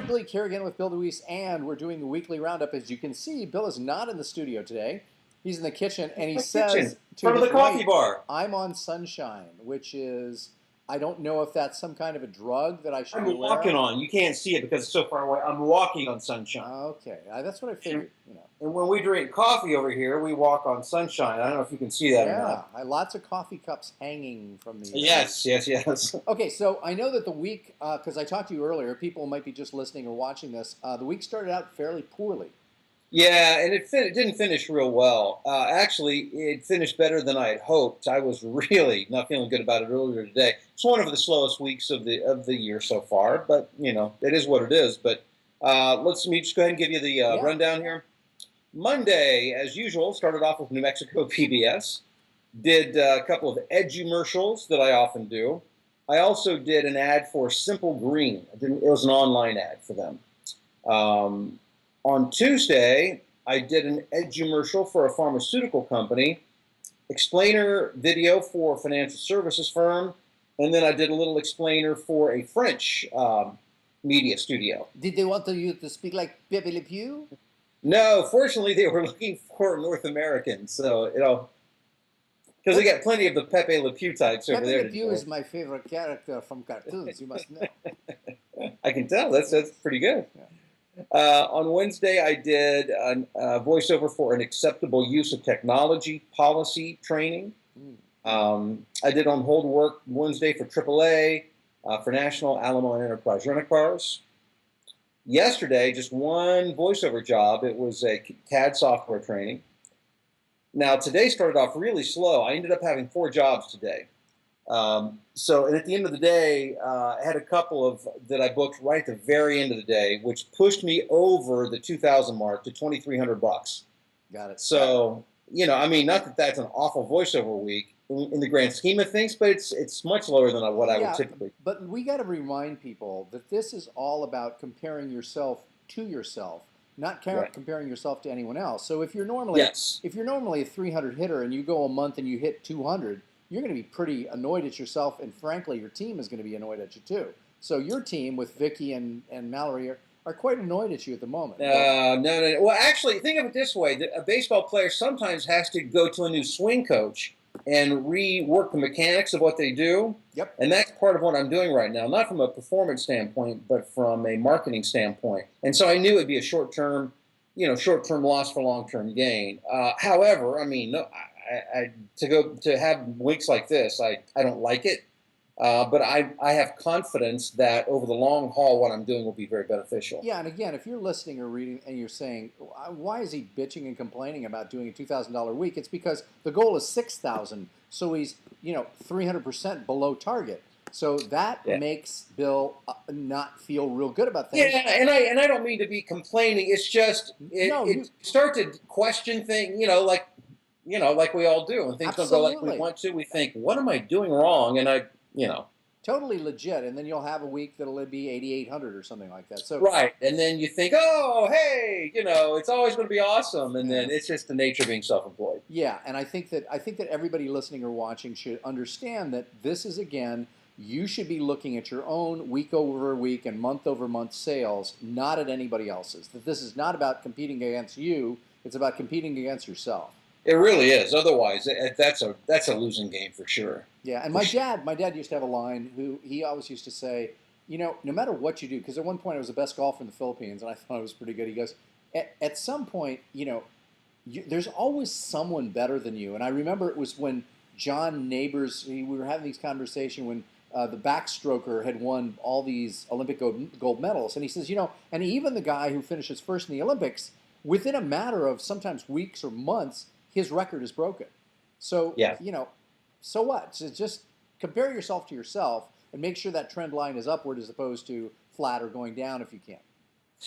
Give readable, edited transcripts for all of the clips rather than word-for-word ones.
Greg Bleak here again with Bill DeWeese, and we're doing the weekly roundup. As you can see, Bill is not in the studio today. He's in the kitchen, and he My says kitchen, in to front of his the coffee right, bar. I'm on sunshine, which is, I don't know if that's some kind of a drug that I should I'm be aware walking of. on. You can't see it because it's so far away. I'm walking on sunshine. Okay, that's what I figured, And when we drink coffee over here, we walk on sunshine. I don't know if you can see that or Yeah, not. lots of coffee cups hanging from the... Yes, yes, yes. Okay, so I know that the week, because I talked to you earlier, people might be just listening or watching this, the week started out fairly poorly. Yeah, and it didn't finish real well. Actually, it finished better than I had hoped. I was really not feeling good about it earlier today. It's one of the slowest weeks of the year so far, but it is what it is. But let me just go ahead and give you the Yeah. rundown here. Monday, as usual, started off with New Mexico PBS. Did a couple of edgy-mercials that I often do. I also did an ad for Simple Green. It was an online ad for them. On Tuesday, I did an edgy-mercial for a pharmaceutical company, explainer video for a financial services firm, and then I did a little explainer for a French media studio. Did they want you to speak like Pepe Le Pew? No, fortunately, they were looking for North Americans, so because they got plenty of the Pepe Le Pew types over there. Pepe Le Pew is my favorite character from cartoons. You must know. I can tell. That's pretty good. Yeah. On Wednesday, I did a voiceover for an acceptable use of technology policy training. I did on hold work Wednesday for AAA, for National Alamo and Enterprise Rent-A-Cars. Yesterday, just one voiceover job. It was a CAD software training. Now, today started off really slow. I ended up having 4 jobs today. So at the end of the day, I had a couple of that I booked right at the very end of the day, which pushed me over the 2,000 mark to $2,300. Got it. So I mean, not that that's an awful voiceover week in the grand scheme of things, but it's much lower than what I would typically. But we got to remind people that this is all about comparing yourself to yourself, not comparing yourself to anyone else. So if you're normally a 300 hitter and you go a month and you hit 200. You're going to be pretty annoyed at yourself, and frankly, your team is going to be annoyed at you too. So your team with Vicky and Mallory are quite annoyed at you at the moment. No. Well, actually, think of it this way. A baseball player sometimes has to go to a new swing coach and rework the mechanics of what they do. Yep. And that's part of what I'm doing right now, not from a performance standpoint, but from a marketing standpoint. And so I knew it'd be a short-term loss for long-term gain. However, I mean, to have weeks like this, I don't like it, but I have confidence that over the long haul, what I'm doing will be very beneficial. Yeah, and again, if you're listening or reading and you're saying, why is he bitching and complaining about doing a $2,000 week? It's because the goal is $6,000, so he's 300% below target. So that makes Bill not feel real good about things. Yeah, and I don't mean to be complaining. It's just you start to question things, like we all do, and things don't go like we want to. We think, what am I doing wrong? And totally legit. And then you'll have a week that'll be 8,800 or something like that. So right, and then you think, oh, hey, it's always going to be awesome, and then it's just the nature of being self-employed. Yeah, and I think that everybody listening or watching should understand that this is, again, you should be looking at your own week over week and month over month sales, not at anybody else's. That this is not about competing against you; it's about competing against yourself. It really is. Otherwise, that's a losing game for sure. Yeah, and my dad used to have a line. He always used to say, no matter what you do, because at one point I was the best golfer in the Philippines, and I thought I was pretty good. He goes, at some point, there's always someone better than you. And I remember it was when John Neighbors, we were having these conversations when the backstroker had won all these Olympic gold medals, and he says, and even the guy who finishes first in the Olympics, within a matter of sometimes weeks or months, his record is broken. So, so what? So just compare yourself to yourself and make sure that trend line is upward as opposed to flat or going down if you can.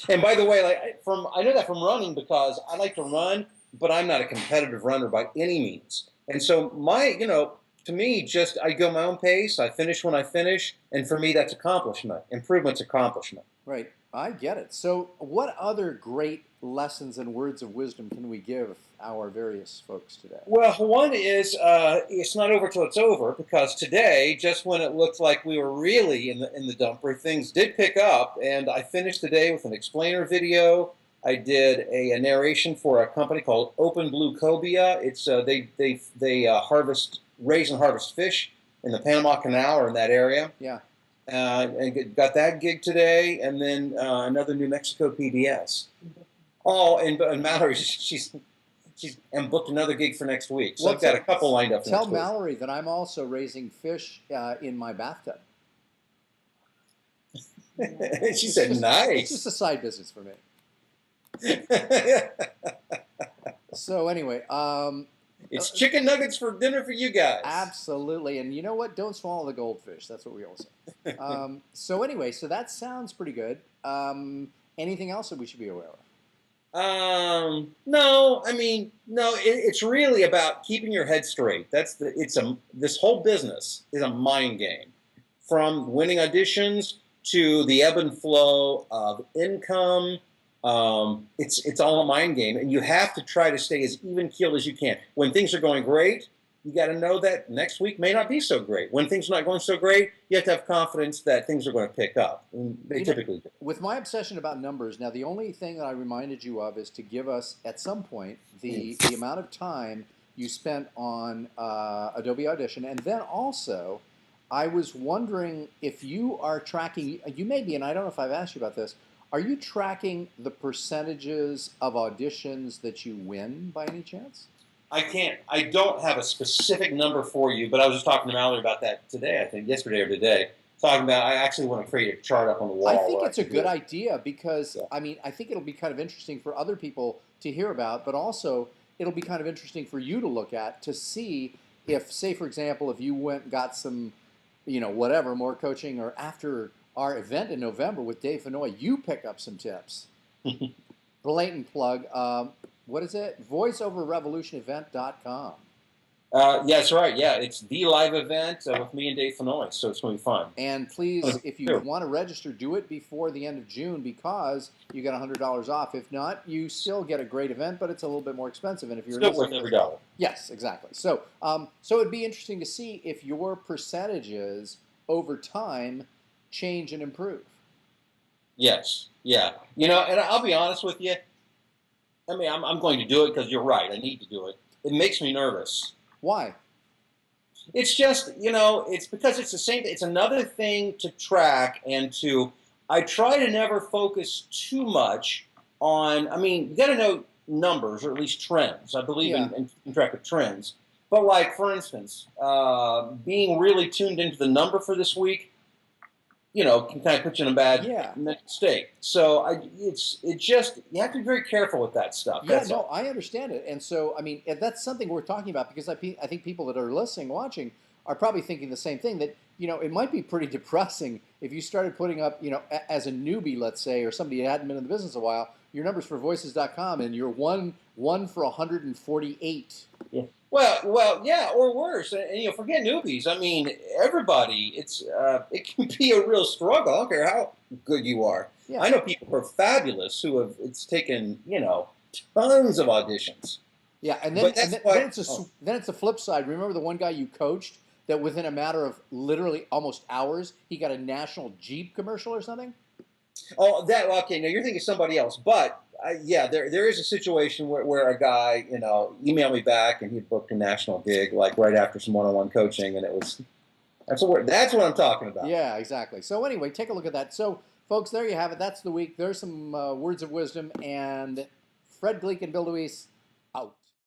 And by the way, I know that from running because I like to run, but I'm not a competitive runner by any means. And so to me, I go my own pace. I finish when I finish, and for me, that's accomplishment. Improvement's accomplishment. Right. I get it. So what other great lessons and words of wisdom can we give our various folks today? Well, one is it's not over till it's over, because today, just when it looked like we were really in the dumper, things did pick up, and I finished the day with an explainer video. I did a narration for a company called Open Blue Cobia. It's they raise and harvest fish in the Panama Canal or in that area. Yeah. And got that gig today, and then another New Mexico PBS. Oh, and Mallory, she's and booked another gig for next week. So I've got a couple lined up for Tell next week. Mallory that I'm also raising fish in my bathtub. She said, "Nice." It's just a side business for me. So anyway, it's chicken nuggets for dinner for you guys. absolutely. And you know what? Don't swallow the goldfish. That's what we always say. So anyway, so that sounds pretty good. Anything else that we should be aware of? No. I mean, no. It's really about keeping your head straight. This whole business is a mind game, from winning auditions to the ebb and flow of income. It's all a mind game, and you have to try to stay as even keeled as you can. When things are going great, you got to know that next week may not be so great. When things are not going so great, you have to have confidence that things are going to pick up. And they typically do. With my obsession about numbers, now the only thing that I reminded you of is to give us at some point the amount of time you spent on Adobe Audition, and then also I was wondering if you are tracking. You may be, and I don't know if I've asked you about this. Are you tracking the percentages of auditions that you win by any chance? I don't have a specific number for you, but I was just talking to Mallory about that today, I think, yesterday or today. Talking about, I actually want to create a chart up on the wall. I think it's a good idea because, I mean, I think it'll be kind of interesting for other people to hear about, but also it'll be kind of interesting for you to look at to see if, say, for example, if you went and got some, whatever, more coaching, or after our event in November with Dave Fennoy, you pick up some tips. Blatant plug. What is it? VoiceOverRevolutionEvent.com. Yeah, that's right. Yeah, it's the live event with me and Dave Fennoy, so it's going to be fun. And please, if you want to register, do it before the end of June because you get $100 off. If not, you still get a great event, but it's a little bit more expensive. And if you're still worth every dollar. Yes, exactly. So, so it'd be interesting to see if your percentages over time change and improve. Yes. Yeah. And I'll be honest with you. I mean, I'm going to do it because you're right. I need to do it. It makes me nervous. Why? It's just, it's because it's the same. It's another thing to track and to. I try to never focus too much on. I mean, you got to know numbers or at least trends. I believe in keeping track of trends. But like, for instance, being really tuned into the number for this week, can kind of put you in a bad mental state. So you have to be very careful with that stuff. Yeah, no, I understand it. And so, I mean, that's something we're talking about because I think people that are listening, watching, are probably thinking the same thing, that, it might be pretty depressing if you started putting up, as a newbie, let's say, or somebody who hadn't been in the business a while, your numbers for voices.com and you're one for 148. Yeah. Well, yeah, or worse. And forget newbies. I mean, everybody. It can be a real struggle. I don't care how good you are. Yeah. I know people who are fabulous who have. It's taken tons of auditions. Yeah, and then it's a flip side. Remember the one guy you coached that within a matter of literally almost hours he got a national Jeep commercial or something? Oh, okay. No, you're thinking somebody else, but. There is a situation where a guy, emailed me back and he booked a national gig like right after some one-on-one coaching, and that's what I'm talking about. Yeah, exactly. So anyway, take a look at that. So, folks, there you have it. That's the week. There's some words of wisdom, and Fred Gleek and Bill Luis out.